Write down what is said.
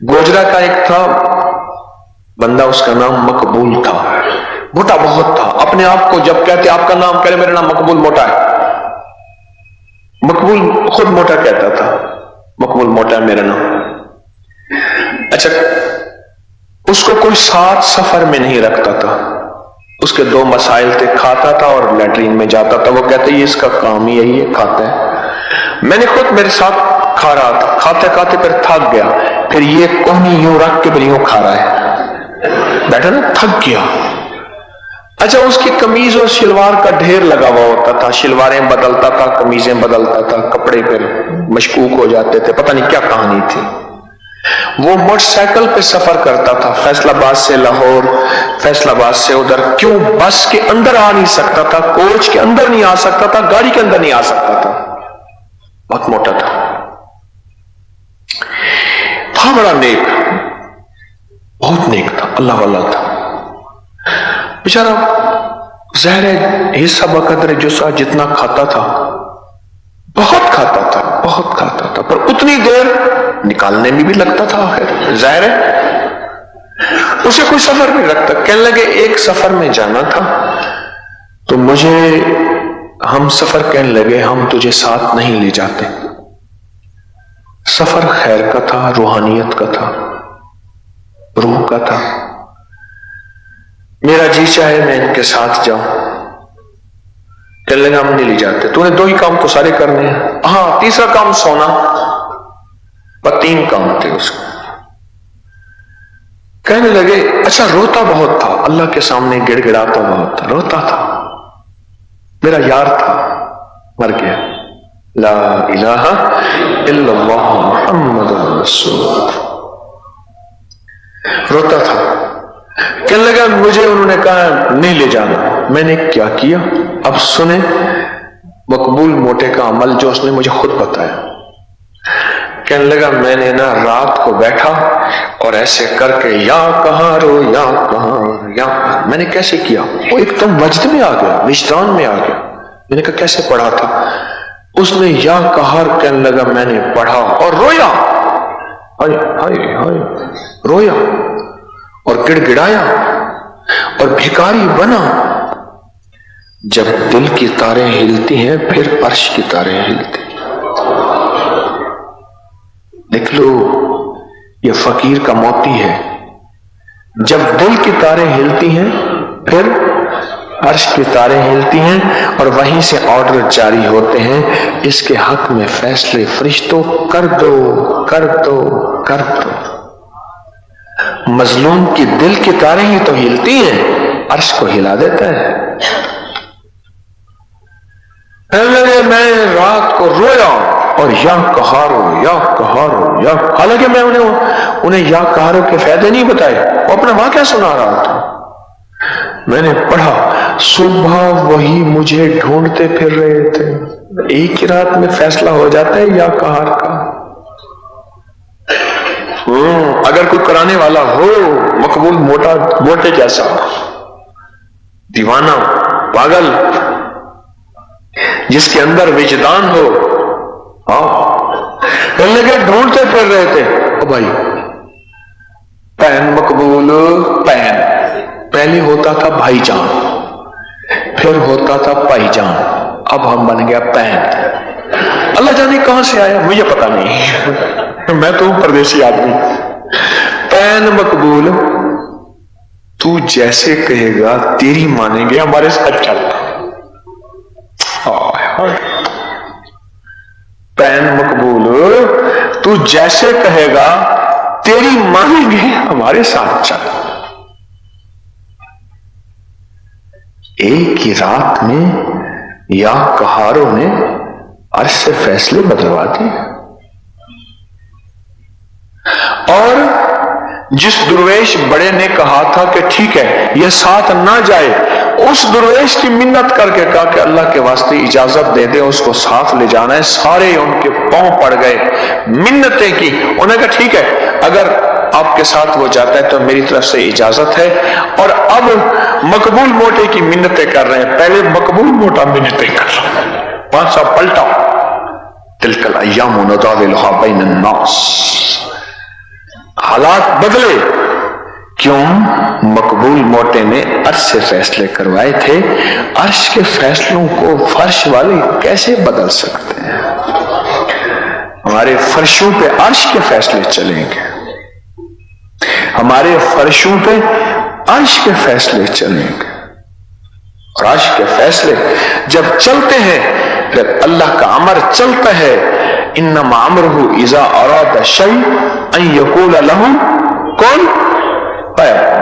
गोजरा का एक था बंदा, उसका नाम मकबूल था, मोटा बहुत था। अपने आप को जब कहते आपका नाम करे मेरा नाम मकबूल मोटा है, मकबूल खुद मोटा कहता था, मकबूल मोटा है मेरा नाम। अच्छा, उसको कोई साथ सफर में नहीं रखता था। उसके दो मसाइल थे, खाता था और लैट्रीन में जाता था। वो कहते ये इसका काम ही यही है, खाता है। मैंने खुद मेरे साथ खा रहा था, खाते खाते फिर थक गया, फिर ये कोहनी यूं रख के फिर यूं खा रहा है, बैठा ना, थक गया। अच्छा, उसकी कमीज और शलवार का ढेर लगा हुआ होता था, शलवारें बदलता था, कमीजें बदलता था, कपड़े फिर मशकूक हो जाते थे, पता नहीं क्या कहानी थी। वो मोटरसाइकिल पे सफर करता था, फैसलाबाद से लाहौर, फैसलाबाद से उधर। क्यों बस के अंदर आ नहीं सकता था, कोच के अंदर नहीं आ सकता था, गाड़ी के अंदर नहीं आ सकता था, बहुत मोटा था बड़ा नेक, बहुत नेक था, अल्लाह वाला था बेचारा। ज़ाहिर है हिस्सा बकदर जुस्सा जितना खाता था, बहुत खाता था, बहुत खाता था, पर उतनी देर निकालने में भी लगता था। आखिर ज़ाहिर है उसे कोई सफर नहीं रखता। कहने लगे एक सफर में जाना था, तो मुझे हम सफर कहने लगे हम तुझे साथ नहीं ले जाते। सफर खैर का था, रूहानियत का था, रूह का था। मेरा जी चाहे मैं इनके साथ जाऊं, कहने लगे हम नहीं ले जाते। तूने दो ही काम तो सारे करने हैं, हाँ तीसरा काम सोना, पर 3 काम थे उसके। कहने लगे अच्छा, रोता बहुत था, अल्लाह के सामने गिड़गिड़ाता बहुत था, रोता था, मेरा यार था, मर गया। ला इलाहा इल्लल्लाह मुहम्मदुर रसूलुल्लाह, रोता था। कहने लगा मुझे उन्होंने कहा नहीं ले जाना। मैंने क्या किया अब सुने, मकबूल मोटे का अमल जो उसने मुझे खुद बताया। कहने लगा मैंने ना रात को बैठा और ऐसे करके या कहां रो या कहां या, मैंने कैसे किया, वो एकदम वजद में आ गया, विजदान में आ गया। मैंने कहा कैसे पढ़ा था, उसने या कहर कहने लगा मैंने पढ़ा और रोया, हाय हाय हाय, रोया और गिड़गिड़ाया और भिखारी बना। जब दिल की तारें हिलती हैं फिर अर्श की तारें हिलती। देख लो ये फकीर का मोती है, जब दिल की तारें हिलती हैं फिर अर्श की तारें हिलती हैं और वहीं से ऑर्डर जारी होते हैं, इसके हक में फैसले फरिश्तों कर दो कर दो कर दो। मजलूम की दिल की तारें ही तो हिलती हैं, अर्श को हिला देता है। मैं रात को रोया और या कहारो या कहारो या, हालांकि मैं उन्हें या कहारो के फायदे नहीं बताए, वो अपना वाक़या सुना रहा था। मैंने पढ़ा, सुबह वही मुझे ढूंढते फिर रहे थे। एक ही रात में फैसला हो जाता है या कहार का। अगर कोई कराने वाला हो, मकबूल मोटे जैसा दीवाना पागल जिसके अंदर विजदान हो, लगे ढूंढते फिर रहे थे। ओ भाई पैन मकबूल पैन, पहले होता था भाईजान, फिर होता था भाईजान, अब हम बन गया पैन। अल्लाह जाने कहां से आया मुझे पता नहीं मैं तो परदेसी आदमी। पैन मकबूल तू जैसे कहेगा तेरी मानेंगे, हमारे साथ चल। पैन मकबूल तू जैसे कहेगा तेरी मानेंगे, हमारे साथ चल। एक ही रात में या कहारों ने अर्श से फैसले बदलवा दिए। और जिस दुर्वेश बड़े ने कहा था कि ठीक है यह साथ ना जाए, उस दुर्वेश की मिन्नत करके कहा कि अल्लाह के वास्ते इजाजत दे दे, उसको साथ ले जाना है। सारे उनके पांव पड़ गए, मिन्नतें की। उन्होंने कहा ठीक है अगर आपके साथ वो जाता है तो मेरी तरफ से इजाजत है। और अब मकबूल मोटे की मिन्नतें कर रहे हैं, पहले मकबूल मोटा मिन्नतें कर रहा है। 5 साल पलटा, तिलकल अय्यामु नुदाविलुहा बैनन नास। हालात बदले। क्यों? मकबूल मोटे ने अर्श से फैसले करवाए थे। अर्श के फैसलों को फर्श वाले कैसे बदल सकते हैं? हमारे फर्शों पे अर्श के फैसले चलेंगे, हमारे फर्शों पे अर्श के फैसले चलेंगे। और अर्श के फैसले जब चलते हैं, जब अल्लाह का अमर चलता है, इन्नमा अमरुहु इज़ा अरादा शै अन यक़ूल लहु कुन फयकुन।